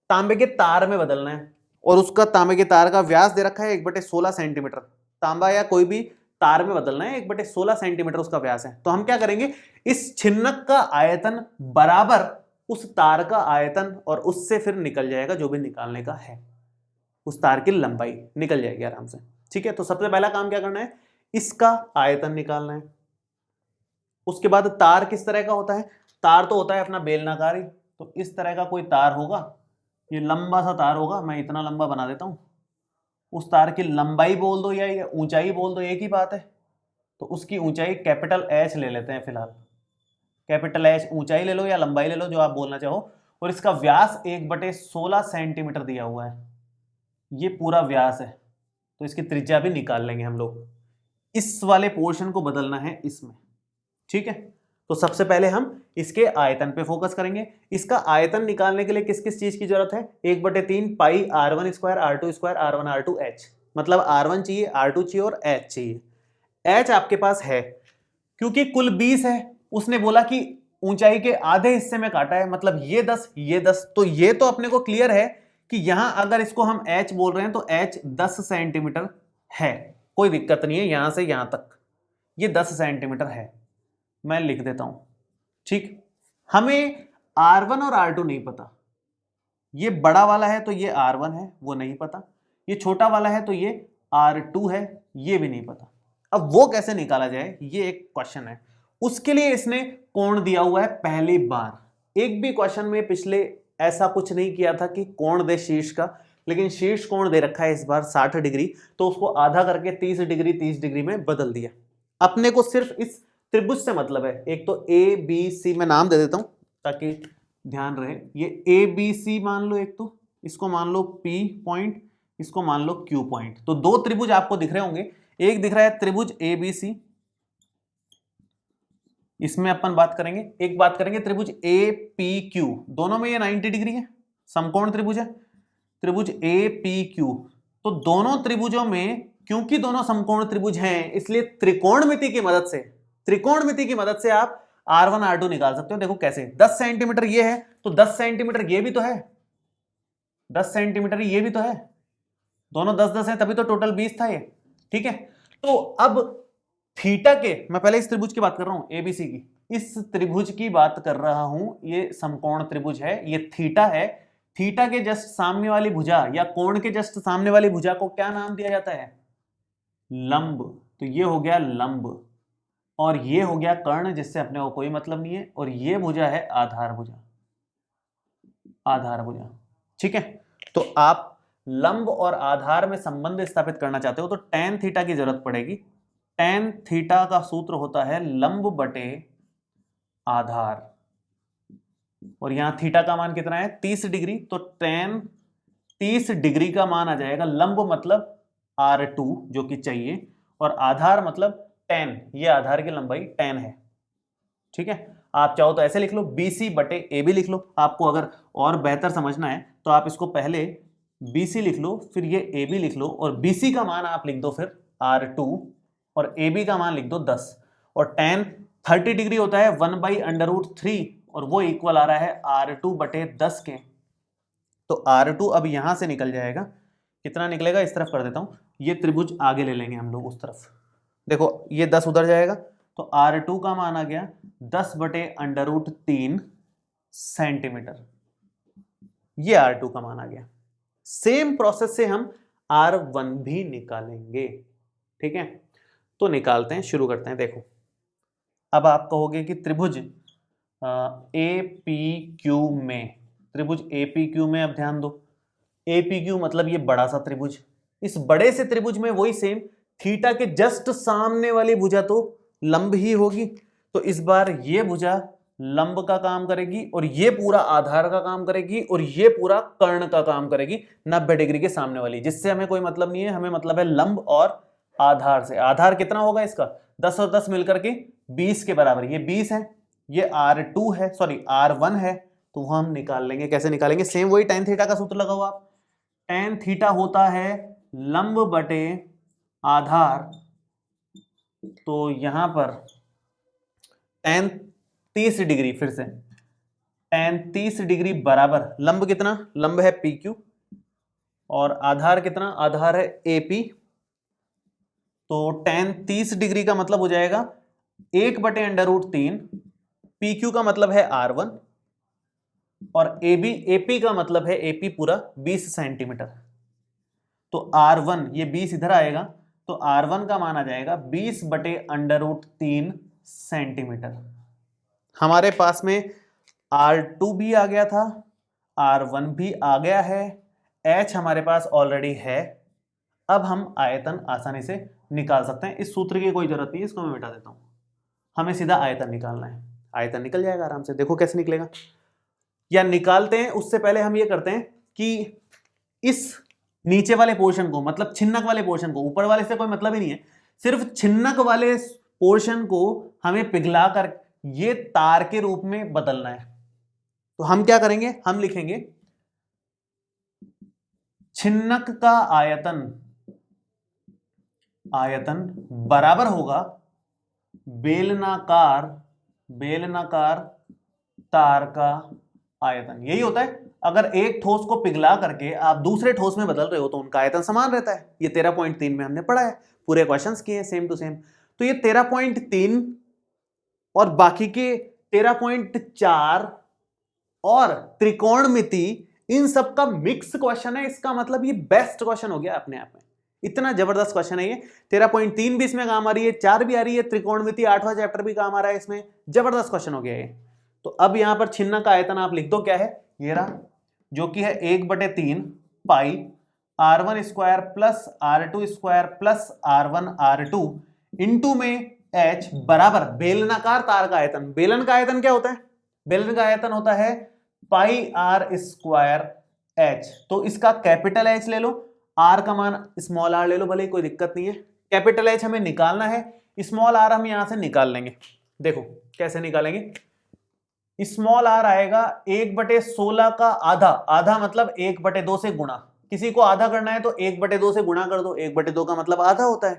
तांबे के तार में बदलना है, और उसका तांबे के तार का व्यास दे रखा है 1/16 सेंटीमीटर, तांबा या कोई भी तार में बदलना है, 1/16 सेंटीमीटर उसका व्यास है। तो हम क्या करेंगे, इस छिन्नक का आयतन बराबर उस तार का आयतन, और उससे फिर निकल जाएगा जो भी निकालने का है, उस तार की लंबाई निकल जाएगी आराम से। ठीक है, तो सबसे पहला काम क्या करना है, इसका आयतन निकालना है। उसके बाद तार किस तरह का होता है, तार तो होता है अपना बेलनाकार ही, तो इस तरह का कोई तार होगा, ये लंबा सा तार होगा, मैं इतना लंबा बना देता हूं, उस तार की लंबाई बोल दो या ऊंचाई बोल दो, एक ही बात है। तो उसकी ऊंचाई कैपिटल एच ले लेते हैं फिलहाल, कैपिटल एच ऊंचाई ले लो या लंबाई ले लो जो आप बोलना चाहो, और इसका व्यास 1/16 सेंटीमीटर दिया हुआ है, ये पूरा व्यास है, तो इसकी त्रिज्या भी निकाल लेंगे हम लोग। इस वाले पोर्शन को बदलना है इसमें। ठीक है, तो सबसे पहले हम इसके आयतन पे फोकस करेंगे। इसका आयतन निकालने के लिए किस किस चीज की जरूरत है, 1/3 पाई r1 square r2 square r1 r2 h, मतलब r1 चाहिए, r2 चाहिए और h चाहिए। h आपके पास है, क्योंकि कुल 20 है, उसने बोला कि ऊंचाई के आधे हिस्से में काटा है, मतलब ये 10 ये 10, तो ये तो अपने को क्लियर है कि यहां अगर इसको हम h बोल रहे हैं तो h 10 सेंटीमीटर है, कोई दिक्कत नहीं है, यहां से यहां तक ये 10 सेंटीमीटर है, मैं लिख देता हूं। ठीक, हमें R1 और R2 नहीं पता, ये बड़ा वाला है तो ये R1 है, वो नहीं पता, ये छोटा वाला है तो ये R2 है, ये भी नहीं पता। अब वो कैसे निकाला जाए, ये एक क्वेश्चन है। उसके लिए इसने कोण दिया हुआ है पहली बार, एक भी क्वेश्चन में पिछले ऐसा कुछ नहीं किया था कि कोण दे शीर्ष का, लेकिन शीर्ष कोण दे रखा है इस बार 60 डिग्री, तो उसको आधा करके 30 डिग्री में बदल दिया। अपने को सिर्फ इस त्रिभुज से मतलब है, एक तो ए बी सी मैं नाम दे देता हूं ताकि ध्यान रहे, ये ए बी सी मान लो, एक तो इसको मान लो पी पॉइंट, इसको मान लो क्यू पॉइंट, तो दो त्रिभुज आपको दिख रहे होंगे, एक दिख रहा है त्रिभुज ए बी सी, इसमें अपन बात करेंगे, एक बात करेंगे त्रिभुज ए पी क्यू, दोनों में ये 90 डिग्री है, समकोण त्रिभुज है, त्रिभुज ए पी क्यू। तो दोनों त्रिभुजों में क्योंकि दोनों समकोण त्रिभुज हैं, इसलिए त्रिकोणमिति की मदद से आप R1 R2 निकाल सकते हो। देखो कैसे, 10 सेंटीमीटर ये है तो 10 सेंटीमीटर ये भी तो है, 10 सेंटीमीटर ये भी तो है, दोनों 10-10 है, तभी तो टोटल 20 था ये। ठीक है, तो अब थीटा के, मैं पहले इस त्रिभुज की बात कर रहा हूं एबीसी की, इस त्रिभुज की बात कर रहा हूं, ये समकोण त्रिभुज है, ये थीटा है, थीटा के जस्ट सामने वाली भुजा या कोण के जस्ट सामने वाली भुजा को क्या नाम दिया जाता है, लंब। तो ये हो गया लंब, और ये हो गया कर्ण जिससे अपने को कोई मतलब नहीं है, और ये भुजा है आधार भुजा, आधार भुजा। ठीक है, तो आप लंब और आधार में संबंध स्थापित करना चाहते हो तो tan थीटा की जरूरत पड़ेगी। tan थीटा का सूत्र होता है लंब बटे आधार, और यहां थीटा का मान कितना है 30 डिग्री, तो tan 30 डिग्री का मान आ जाएगा। लंब मतलब R2 जो कि चाहिए, और आधार मतलब tan, ये आधार की लंबाई tan है। ठीक है, आप चाहो तो ऐसे लिख लो BC बटे AB लिख लो। आपको अगर और बेहतर समझना है तो आप इसको पहले BC लिख लो, फिर ये AB लिख लो, और BC का मान आप लिख दो फिर R2, और AB का मान लिख दो 10, और tan 30 डिग्री होता है 1/√3, और वो इक्वल आ रहा है R2 बटे 10 के। तो R2 अब यहां से निकल जाएगा, कितना निकलेगा, इस तरफ कर देता हूं, ये त्रिभुज आगे ले लेंगे हम लोग उस तरफ। देखो ये 10 उधर जाएगा, तो R2 का मान आ गया 10/√3 सेंटीमीटर, ये R2 का मान आ गया। सेम प्रोसेस से हम R1 भी निकालेंगे। ठीक है, तो निकालते हैं, शुरू करते हैं। देखो अब आप कहोगे कि त्रिभुज APQ में, त्रिभुज APQ में, अब ध्यान दो, APQ मतलब ये बड़ा सा त्रिभुज, इस बड़े से त्रिभुज में वही सेम थीटा के जस्ट सामने वाली भुजा तो लंब ही होगी, तो इस बार ये भुजा लंब का काम करेगी, और ये पूरा आधार का काम करेगी, और ये पूरा कर्ण का काम करेगी 90 डिग्री के सामने वाली, जिससे हमें कोई मतलब नहीं है, हमें मतलब है लंब और आधार से। आधार कितना होगा इसका, 10 और 10 मिलकर के 20 के बराबर, ये 20 है, ये R2 है, सॉरी R1 है, तो वो हम निकाल लेंगे। कैसे निकालेंगे, सेम वही tan थीटा का सूत्र लगाओ आप। tan थीटा होता है लंब बटे आधार, तो यहां पर tan 30 डिग्री, फिर से tan 30 डिग्री बराबर लंब कितना, लंब है PQ, और आधार कितना, आधार है AP, तो tan 30 डिग्री का मतलब हो जाएगा 1/√3, PQ का मतलब है R1, और AP का मतलब है AP पूरा 20 सेंटीमीटर, तो R1 ये 20 इधर आएगा, तो R1 का मान आ जाएगा 20/√3 सेंटीमीटर। हमारे पास में R2 भी आ गया था, R1 भी आ गया है, H हमारे पास ऑलरेडी है। अब हम आयतन आसानी से निकाल सकते हैं, इस सूत्र की कोई जरूरत नहीं है, इसको मैं मिटा देता हूं, हमें सीधा आयतन निकालना है। आयतन निकल जाएगा आराम से। देखो कैसे निकलेगा, या निकालते हैं उससे पहले हम ये करते हैं कि इस नीचे वाले पोर्शन को, मतलब छिन्नक वाले पोर्शन को, ऊपर वाले से कोई मतलब ही नहीं है, सिर्फ छिन्नक वाले पोर्शन को हमें पिघला कर ये तार के रूप में बदलना है। तो हम क्या करेंगे, हम लिखेंगे छिन्नक का आयतन, आयतन बराबर होगा बेलनाकार, बेलनाकार तार का आयतन। यही होता है, अगर एक ठोस को पिघला करके आप दूसरे ठोस में बदल रहे हो तो उनका आयतन समान रहता है। ये 13.3 में हमने पढ़ा है, पूरे क्वेश्चंस किए सेम टू सेम। तो ये 13.3 और बाकी के 13.4 और त्रिकोणमिति, इन सब का मिक्स क्वेश्चन है। इसका मतलब ये बेस्ट क्वेश्चन हो गया अपने आप में, इतना जबरदस्त क्वेश्चन है ये। 13.3 भी इसमें काम आ रही है, 4 भी आ रही है, त्रिकोणमिति 8वां चैप्टर भी काम आ रहा है इसमें, जबरदस्त क्वेश्चन हो गया ये। तो अब यहां पर छिन्नक का आयतन आप लिख दो, क्या है, ये रहा, जो कि है 1/3 पाई R1 square plus R2 square plus R1 R2 into में H बराबर बेलनाकार तार का आयतन। बेलन का आयतन क्या होता है, बेलन का आयतन होता है पाई R स्क्वायर H। तो इसका कैपिटल H ले लो, R का मान स्मॉल r ले लो, भले कोई दिक्कत नहीं है। कैपिटल H हमें निकालना है, स्मॉल r हम यहां से निकाल लेंगे। देखो कैसे निकालेंगे, स्मॉल r आएगा 1/16 का आधा, आधा मतलब 1/2 से गुणा, किसी को आधा करना है तो 1/2 से गुणा कर दो, 1/2 का मतलब आधा होता है,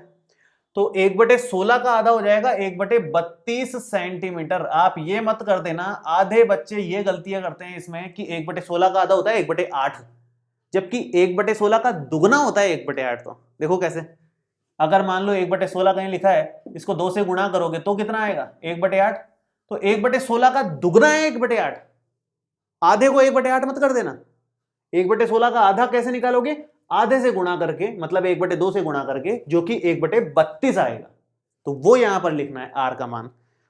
तो 1/16 का आधा हो जाएगा 1/32 सेंटीमीटर। आप ये मत कर देना, आधे बच्चे ये गलतियां करते हैं इसमें कि 1/16 का आधा होता है 1/8, जबकि 1/16 का दुगना होता है 1/8। तो देखो कैसे, अगर मान लो 1/16 कहीं लिखा है, इसको 2 से गुणा करोगे तो कितना आएगा 1/8, तो 1/16 का दुगना है 1/8, आधे को 1/8 मत कर देना। 1/16 का आधा कैसे निकालोगे, आधे से गुणा करके, मतलब 1/2 से गुणा करके, जो कि 1/32 आएगा। तो वो यहां पर लिखना है r का मान।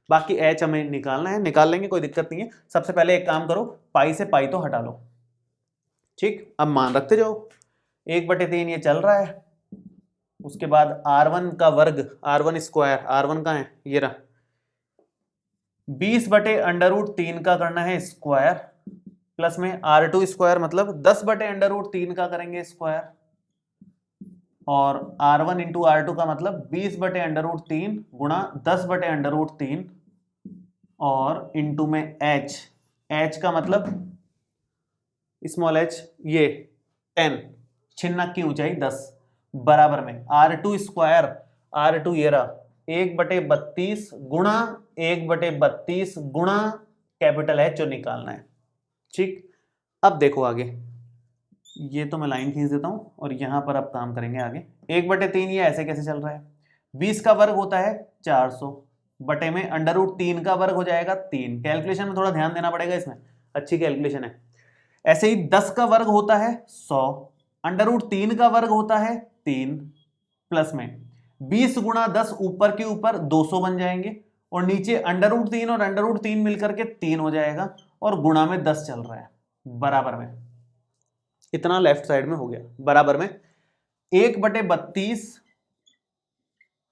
बाकी h हमें निकालना है, निकाल लेंगे, कोई दिक्कत नहीं है। सबसे पहले एक काम करो, पाई से पाई तो हटा लो, ठीक। अब मान रखते जाओ, 1/3 ये चल रहा है, उसके बाद R1 का वर्ग, R1 स्क्वायर, R1 का है ये रहा, 20/√3 का करना है स्क्वायर, प्लस में R2 स्क्वायर मतलब 10/√3 का करेंगे स्क्वायर, और R1 इंटू R2 का मतलब 20/√3 गुणा 10/√3 और इंटू में H का मतलब स्मॉल h ये 10, छिन्नक की ऊंचाई 10 बराबर में R2 स्क्वायर, R2 ये रहा 1/32 गुणा 1/32 गुणा कैपिटल H जो निकालना है। ठीक, अब देखो आगे, ये तो मैं लाइन खींच देता हूं और यहां पर अब काम करेंगे आगे। 1/3 ये ऐसे कैसे चल रहा है, 20 का वर्ग होता है 400 बटे में √3 का वर्ग हो जाएगा 3। कैलकुलेशन में थोड़ा ध्यान देना पड़ेगा, इसमें अच्छी कैलकुलेशन है। ऐसे ही 10 का वर्ग होता है 100, √3 का वर्ग होता है 3, प्लस में 20 गुणा 10 ऊपर के ऊपर 200 बन जाएंगे, और नीचे √3 और √3 मिलकर के 3 हो जाएगा, और गुणा में 10 चल रहा है बराबर में, इतना लेफ्ट साइड में हो गया, बराबर में 1/32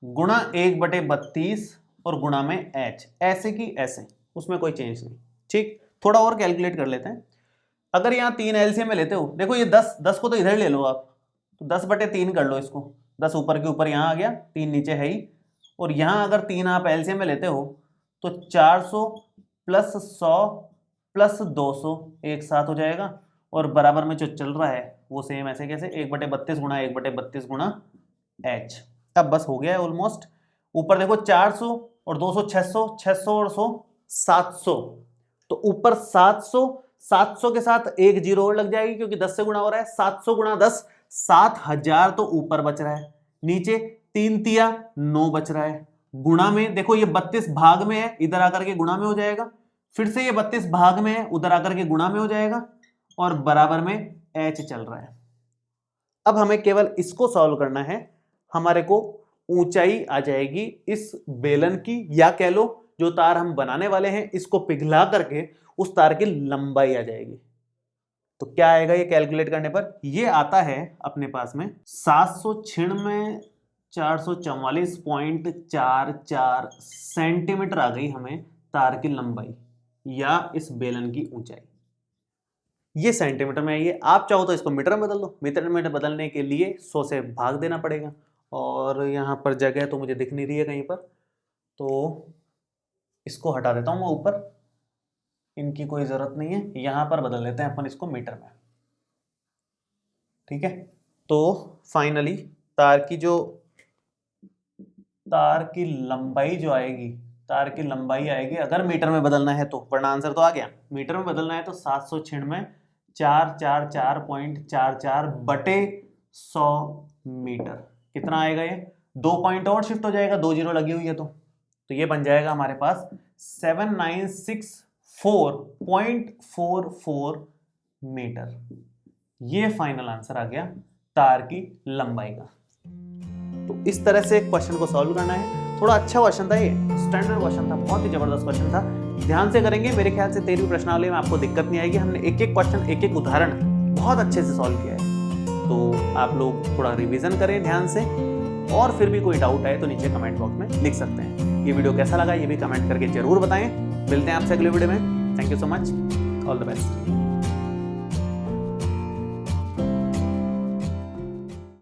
गुणा 1/32 और गुणा में h, ऐसे की ऐसे, उसमें कोई चेंज नहीं। ठीक, थोड़ा और कैलकुलेट कर लेते हैं। अगर यहाँ 3 एलसीएम में लेते हो, देखो ये 10 को तो इधर ले लो आप, तो 10/3 कर लो इसको, 10 ऊपर के ऊपर यहाँ आ गया, 3 नीचे है ही, और यहाँ अगर 3 आप एलसीएम में लेते हो तो 400 प्लस 100 प्लस 200 एक साथ हो जाएगा, और बराबर में जो चल रहा है वो सेम ऐसे कैसे 1/32 गुणा 1/32 गुणा h। अब बस हो गया है ऑलमोस्ट। ऊपर देखो 400 और 200 600, 600 और 100 700, तो ऊपर 700 के साथ एक जीरो और लग जाएगी क्योंकि 10 से गुणा हो रहा है, 700 गुणा 10 7000 तो ऊपर बच रहा है, नीचे 3 तिया 9 बच रहा है, गुणा में देखो ये 32 भाग में है, इधर आकर के गुणा में हो जाएगा, फिर से ये 32 भाग में है, उधर आकर के गुणा में हो जाएगा, और बराबर में h चल रहा है। अब हमें केवल इसको सॉल्व करना है, हमारे को ऊंचाई आ जाएगी इस बेलन की, या कह लो जो तार हम बनाने वाले हैं इसको पिघला करके उस तार की लंबाई आ जाएगी। तो क्या आएगा ये कैलकुलेट करने पर, ये आता है अपने पास में 796 444.44 सेंटीमीटर आ गई हमें तार की लंबाई या इस बेलन की ऊंचाई। ये सेंटीमीटर में आइए, आप चाहो तो इसको मीटर में बदल दो, मीटर में बदलने के लिए 100 से भाग देना पड़ेगा, और यहाँ पर जगह तो मुझे दिख नहीं रही है कहीं पर, तो इसको हटा देता हूँ मैं ऊपर, इनकी कोई जरूरत नहीं है, यहाँ पर बदल लेते हैं अपन इसको मीटर में। ठीक है, तो फाइनली तार की लंबाई जो आएगी, तार की लंबाई आएगी अगर मीटर में बदलना है तो, वरना आंसर तो आ गया, मीटर में बदलना है तो 796 444.44 बटे 100 मीटर, कितना आएगा ये, 2 पॉइंट और शिफ्ट हो जाएगा, 2 जीरो लगी हुई है तो ये बन जाएगा हमारे पास 7964.44 मीटर। ये फाइनल आंसर आ गया तार की लंबाई का। तो इस तरह से क्वेश्चन को सॉल्व करना है, थोड़ा अच्छा क्वेश्चन था, ये स्टैंडर्ड क्वेश्चन था, बहुत ही जबरदस्त क्वेश्चन था। ध्यान से करेंगे, मेरे ख्याल से 13वीं प्रश्नावली में आपको दिक्कत नहीं आएगी, हमने एक एक क्वेश्चन एक एक उदाहरण बहुत अच्छे से सॉल्व किया है। तो आप लोग थोड़ा रिवीजन करें ध्यान से, और फिर भी कोई डाउट आए तो नीचे कमेंट बॉक्स में लिख सकते हैं। ये वीडियो कैसा लगा ये भी कमेंट करके जरूर बताएं। मिलते हैं आपसे अगले वीडियो में। Thank you so much, all the best.